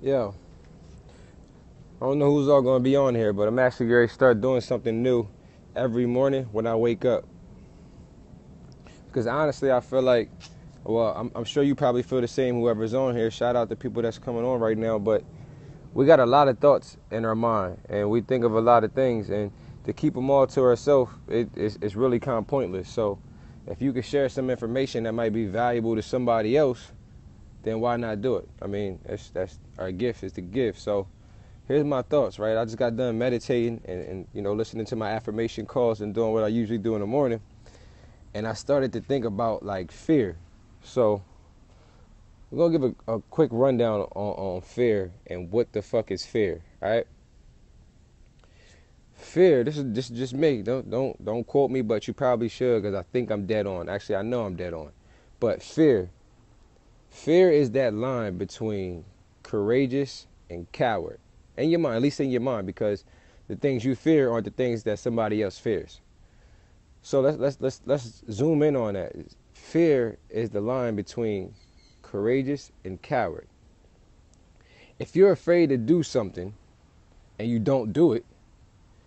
Yeah, I don't know who's all going to be on here, but I'm actually going to start doing something new every morning when I wake up. Because honestly, I feel like, well, I'm sure you probably feel the same, whoever's on here. Shout out to people that's coming on right now. But we got a lot of thoughts in our mind, and we think of a lot of things. And to keep them all to ourselves, it's really kind of pointless. So if you could share some information that might be valuable to somebody else, then why not do it? I mean, that's our gift is to give. So here's my thoughts, right? I just got done meditating and listening to my affirmation calls and doing what I usually do in the morning. And I started to think about like fear. So we're gonna give a quick rundown on fear and what the fuck is fear, all right? Fear, this is just me. Don't quote me, but you probably should because I think I'm dead on. Actually, I know I'm dead on. But fear is that line between courageous and coward. In your mind, at least in your mind, because the things you fear aren't the things that somebody else fears. So let's zoom in on that. Fear is the line between courageous and coward. If you're afraid to do something and you don't do it,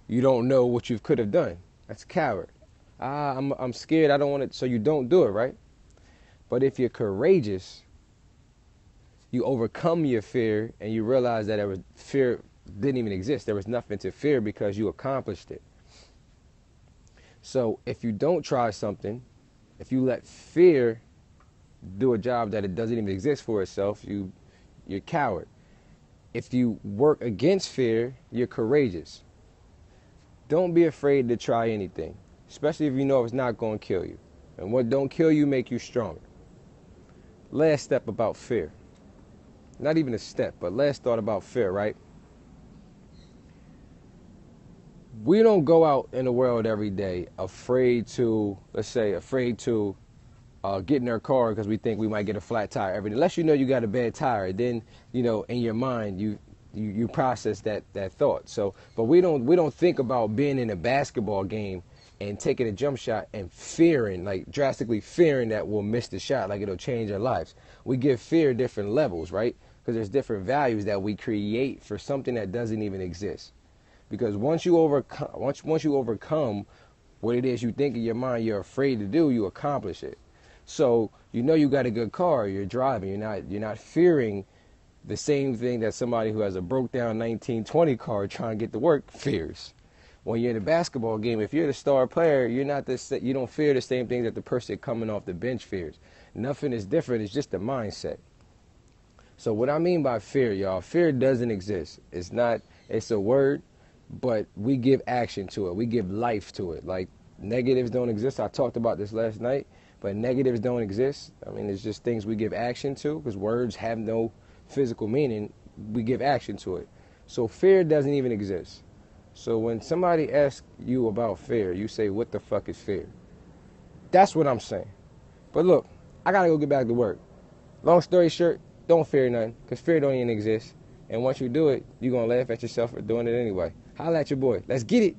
you don't know what you could have done. That's coward. I'm scared. I don't want it. So you don't do it, right? But if you're courageous, you overcome your fear and you realize that fear didn't even exist. There was nothing to fear because you accomplished it. So if you don't try something, if you let fear do a job that it doesn't even exist for itself, you're a coward. If you work against fear, you're courageous. Don't be afraid to try anything, especially if you know it's not going to kill you. And what don't kill you make you stronger. Last step about fear. Not even a step, but last thought about fear, right? We don't go out in the world every day afraid to, get in our car because we think we might get a flat tire every day. Unless you know you got a bad tire, then, in your mind, you process that thought. So, but we don't think about being in a basketball game and taking a jump shot and fearing, like drastically fearing that we'll miss the shot, like it'll change our lives. We give fear different levels, right? Because there's different values that we create for something that doesn't even exist. Because once you overcome what it is you think in your mind you're afraid to do, you accomplish it. So you got a good car, you're driving, you're not fearing the same thing that somebody who has a broke down 1920 car trying to get to work fears. When you're in a basketball game, if you're the star player, you don't fear the same things that the person coming off the bench fears. Nothing is different, it's just a mindset. So what I mean by fear, y'all, fear doesn't exist. It's a word, but we give action to it. We give life to it. Like negatives don't exist. I talked about this last night, but negatives don't exist. I mean, it's just things we give action to because words have no physical meaning. We give action to it. So fear doesn't even exist. So when somebody asks you about fear, you say, what the fuck is fear? That's what I'm saying. But look, I got to go get back to work. Long story short, don't fear nothing because fear don't even exist. And once you do it, you're going to laugh at yourself for doing it anyway. Holla at your boy. Let's get it.